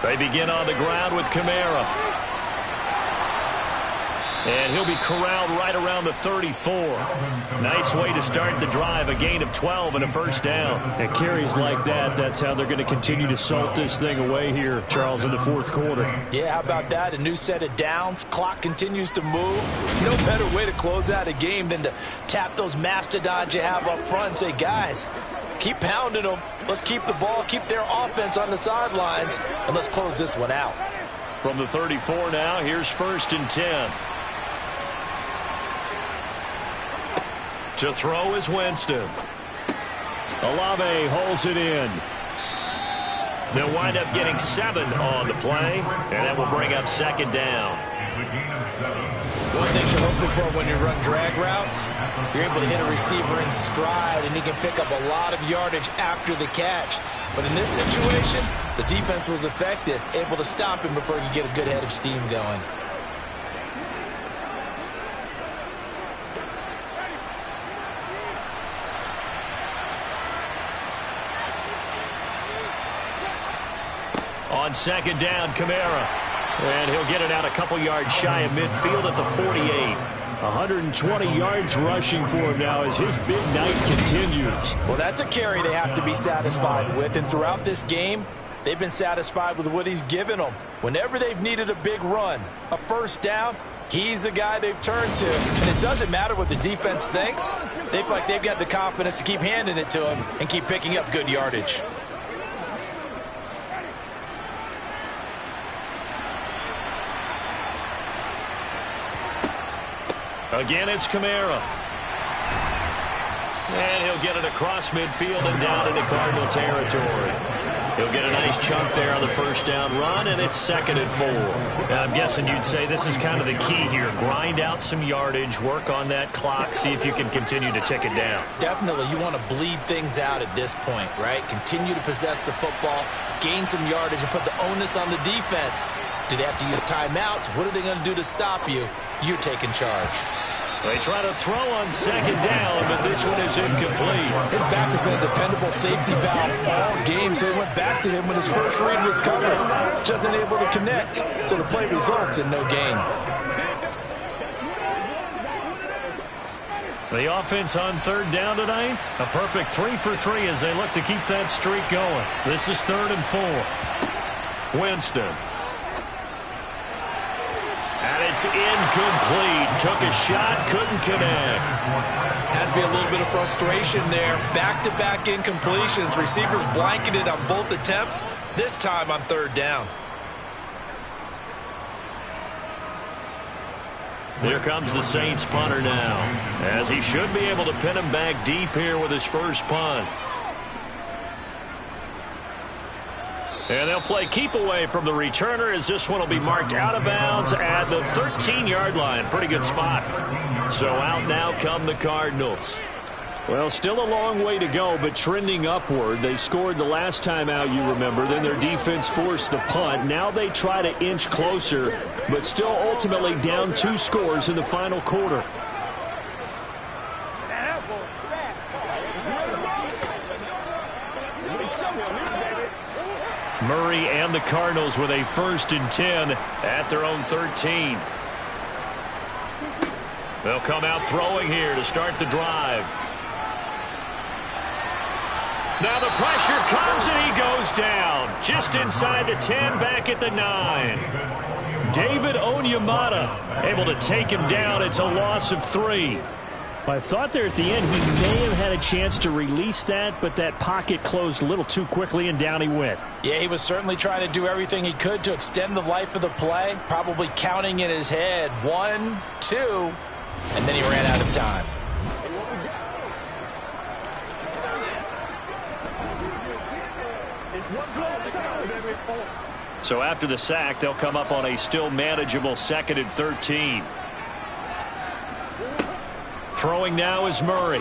They begin on the ground with Kamara. And he'll be corralled right around the 34. Nice way to start the drive. A gain of 12 and a first down. And carries like that, that's how they're going to continue to salt this thing away here, Charles, in the fourth quarter. Yeah, how about that? A new set of downs. Clock continues to move. No better way to close out a game than to tap those mastodons you have up front and say, guys, keep pounding them. Let's keep the ball, keep their offense on the sidelines, and let's close this one out. From the 34 now, here's 1st and 10. To throw is Winston. Olave holds it in. They'll wind up getting 7 on the play, and that will bring up 2nd down. One thing you're hoping for when you run drag routes, you're able to hit a receiver in stride, and he can pick up a lot of yardage after the catch. But in this situation, the defense was effective, able to stop him before he could get a good head of steam going. On 2nd down, Kamara. And he'll get it out a couple yards shy of midfield at the 48. 120 yards rushing for him now as his big night continues. Well, that's a carry they have to be satisfied with. And throughout this game, they've been satisfied with what he's given them. Whenever they've needed a big run, a first down, he's the guy they've turned to. And it doesn't matter what the defense thinks. They feel like they've got the confidence to keep handing it to him and keep picking up good yardage. Again, it's Kamara. And he'll get it across midfield and down into Cardinal territory. He'll get a nice chunk there on the first down run, and it's 2nd and 4. Now, I'm guessing you'd say this is kind of the key here. Grind out some yardage, work on that clock, see if you can continue to tick it down. Definitely, you want to bleed things out at this point, right? Continue to possess the football, gain some yardage, and put the onus on the defense. Do they have to use timeouts? What are they going to do to stop you? You're taking charge. They try to throw on 2nd down, but this one is incomplete. His back has been a dependable safety valve all game, so it went back to him when his first read was covered. Just unable to connect, so the play results in no gain. The offense on 3rd down tonight, a perfect 3 for 3 as they look to keep that streak going. This is 3rd and 4. Winston. And it's incomplete. Took a shot, couldn't connect. Has to be a little bit of frustration there. Back-to-back incompletions. Receivers blanketed on both attempts, this time on 3rd down. Here comes the Saints punter now, as he should be able to pin him back deep here with his first punt. And they'll play keep away from the returner as this one will be marked out of bounds at the 13-yard line. Pretty good spot. So out now come the Cardinals. Well, still a long way to go, but trending upward. They scored the last time out, you remember. Then their defense forced the punt. Now they try to inch closer, but still ultimately down 2 scores in the final quarter. Murray and the Cardinals with a 1st and 10 at their own 13. They'll come out throwing here to start the drive. Now the pressure comes and he goes down. Just inside the 10, back at the 9. David Onyemata able to take him down. It's a loss of 3. I thought there at the end he may have had a chance to release that, but that pocket closed a little too quickly and down he went. Yeah, he was certainly trying to do everything he could to extend the life of the play, probably counting in his head 1, 2, and then he ran out of time. So after the sack, they'll come up on a still manageable 2nd and 13. Throwing now is Murray.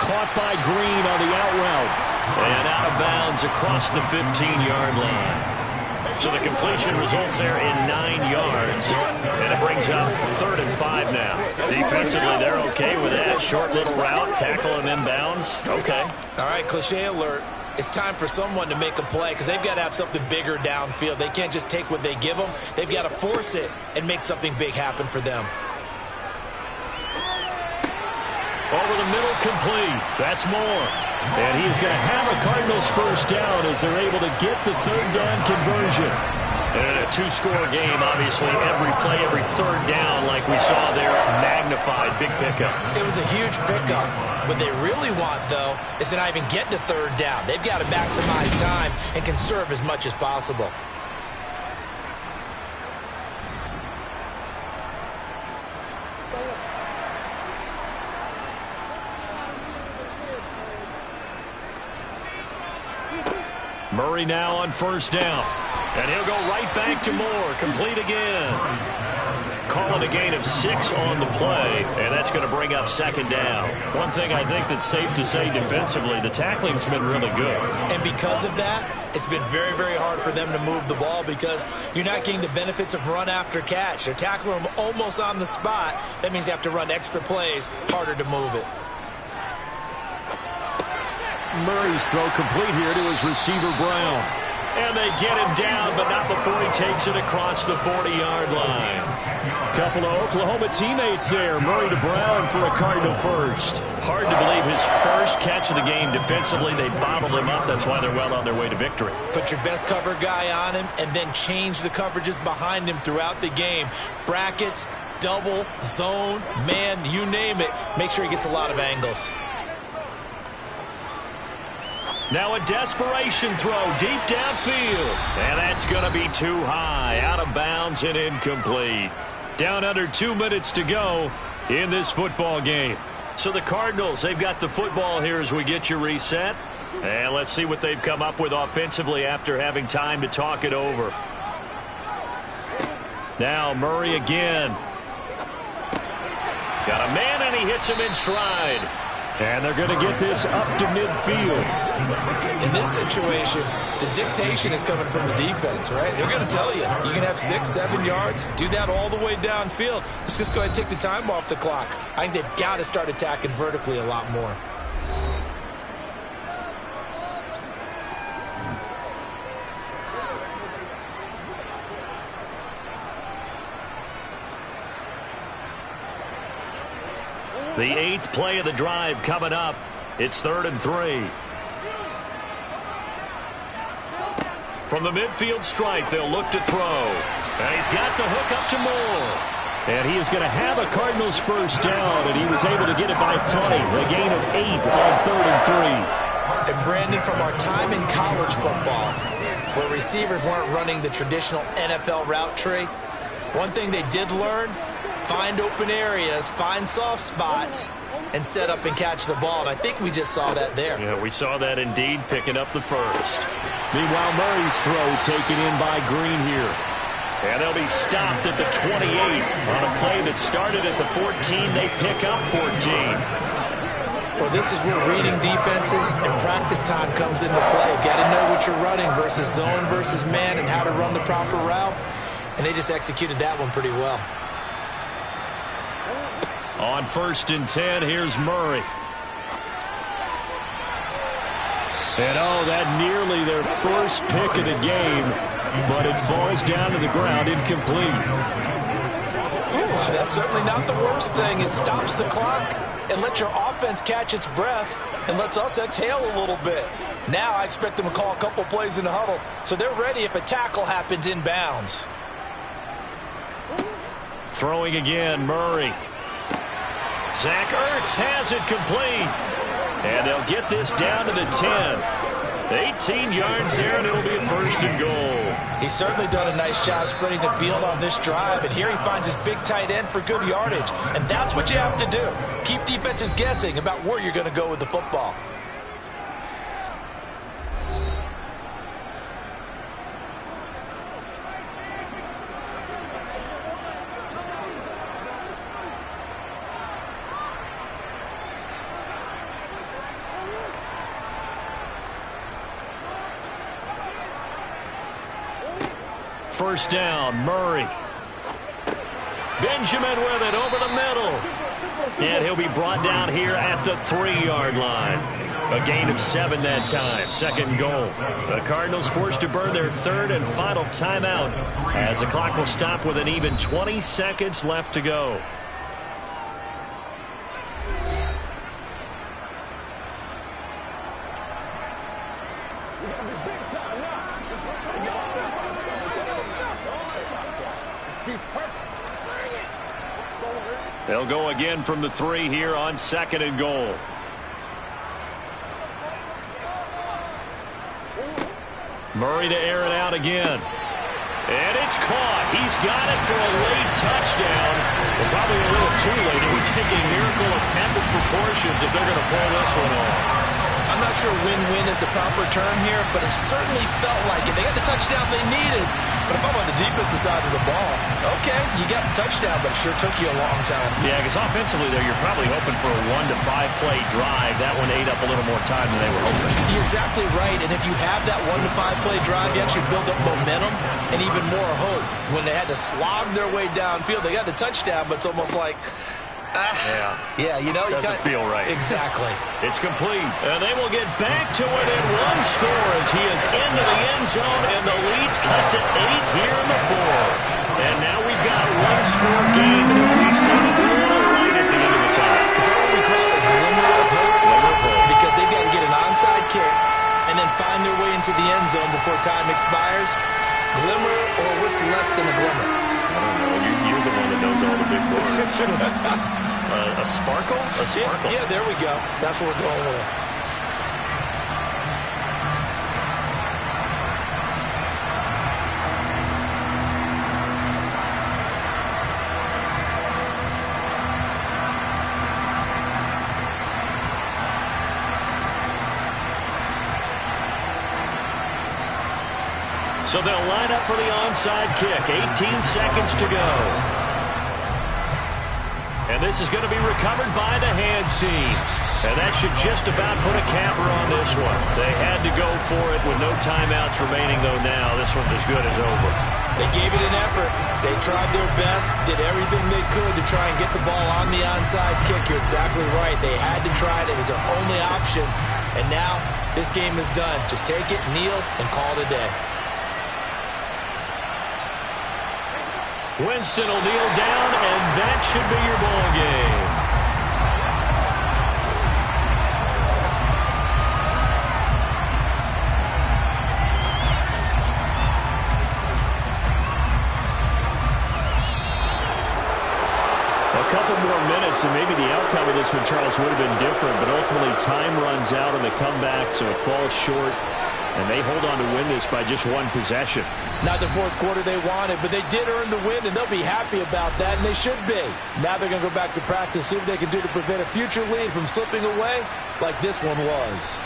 Caught by Green on the out route. And out of bounds across the 15-yard line. So the completion results there in 9 yards. And it brings up 3rd and 5 now. Defensively, they're okay with that. Short little route, tackle him inbounds. Okay. All right, cliche alert. It's time for someone to make a play because they've got to have something bigger downfield. They can't just take what they give them. They've got to force it and make something big happen for them. Over the middle, complete. That's Moore. And he's going to have a Cardinals first down as they're able to get the 3rd down conversion. And in a 2-score game, obviously, every play, every 3rd down, like we saw there, magnified. Big pickup. It was a huge pickup. What they really want, though, is to not even get to 3rd down. They've got to maximize time and conserve as much as possible. Murray now on 1st down. And he'll go right back to Moore. Complete again. Calling a gain of 6 on the play, and that's going to bring up 2nd down. One thing I think that's safe to say defensively, the tackling's been really good. And because of that, it's been very, very hard for them to move the ball because you're not getting the benefits of run after catch. They're tackling them almost on the spot. That means you have to run extra plays, harder to move it. Murray's throw complete here to his receiver, Brown. And they get him down, but not before he takes it across the 40-yard line. Couple of Oklahoma teammates there. Murray to Brown for a Cardinal first. Hard to believe his first catch of the game defensively. They bottled him up. That's why they're well on their way to victory. Put your best cover guy on him and then change the coverages behind him throughout the game. Brackets, double, zone, man, you name it. Make sure he gets a lot of angles. Now a desperation throw deep downfield. And that's going to be too high. Out of bounds and incomplete. Down under 2 minutes to go in this football game. So the Cardinals, they've got the football here as we get you reset. And let's see what they've come up with offensively after having time to talk it over. Now Murray again. Got a man and he hits him in stride. And they're going to get this up to midfield. In this situation, the dictation is coming from the defense, right? They're going to tell you, you can have 6, 7 yards, do that all the way downfield. Let's just go ahead and take the time off the clock. I think they've got to start attacking vertically a lot more. The 8th play of the drive coming up. It's 3rd and 3. From the midfield stripe, they'll look to throw. And he's got the hook up to Moore. And he is going to have a Cardinals first down, and he was able to get it by play. A gain of 8 on 3rd and 3. And Brandon, from our time in college football, where receivers weren't running the traditional NFL route tree, one thing they did learn, find open areas, find soft spots, and set up and catch the ball. And I think we just saw that there. Yeah, we saw that indeed, picking up the first. Meanwhile, Murray's throw taken in by Green here. And they'll be stopped at the 28 on a play that started at the 14. They pick up 14. Well, this is where reading defenses and practice time comes into play. Got to know what you're running versus zone versus man and how to run the proper route. And they just executed that one pretty well. On 1st and 10, here's Murray. And that nearly their first pick of the game, but it falls down to the ground incomplete. Ooh, that's certainly not the worst thing. It stops the clock and lets your offense catch its breath and lets us exhale a little bit. Now I expect them to call a couple plays in the huddle, so they're ready if a tackle happens inbounds. Throwing again, Murray. Zach Ertz has it complete. And they'll get this down to the 10. 18 yards there, and it'll be a 1st and goal. He's certainly done a nice job spreading the field on this drive, and here he finds his big tight end for good yardage. And that's what you have to do. Keep defenses guessing about where you're going to go with the football. first down. Murray. Benjamin with it over the middle. And he'll be brought down here at the 3-yard line. A gain of 7 that time. Second and goal. The Cardinals forced to burn their third and final timeout as the clock will stop with an even 20 seconds left to go. They'll go again from the 3 here on second and goal. Murray to air it out again. And it's caught. He's got it for a late touchdown. But probably a little too late. It would take a miracle of epic proportions if they're going to pull this one off. I'm not sure win-win is the proper term here, but it certainly felt like it. They got the touchdown they needed. But if I'm on the defensive side of the ball, okay, you got the touchdown, but it sure took you a long time. Yeah, because offensively, though, you're probably hoping for a 1 to 5 play drive. That one ate up a little more time than they were hoping. You're exactly right, and if you have that 1 to 5 play drive, you actually build up momentum and even more hope. When they had to slog their way downfield, they got the touchdown, but it's almost like, yeah, you know, doesn't feel right. Exactly. It's complete, and they will get back to within 1 score as he is into the end zone, and the lead's cut to 8 here in the 4th. And now we've got a 1-score game, and at least a little light at the end of the time. Is that what we call a glimmer of hope? Glimmer of hope. Because they've got to get an onside kick and then find their way into the end zone before time expires. Glimmer, or what's less than a glimmer? I don't know. You're the one that knows all the big words. A sparkle? A sparkle. Yeah, there we go. That's what we're going with. So they'll line up for the onside kick. 18 seconds to go. And this is going to be recovered by the hands team. And that should just about put a capper on this one. They had to go for it with no timeouts remaining, though now. This one's as good as over. They gave it an effort. They tried their best, did everything they could to try and get the ball on the onside kick. You're exactly right. They had to try it. It was their only option. And now this game is done. Just take it, kneel, and call it a day. Winston will kneel down, and that should be your ball game. A couple more minutes, and maybe the outcome of this one, Charles, would have been different, but ultimately time runs out on the comeback, so it falls short. And they hold on to win this by just 1 possession. Not the 4th quarter they wanted, but they did earn the win, and they'll be happy about that, and they should be. Now they're going to go back to practice, see what they can do to prevent a future lead from slipping away like this one was.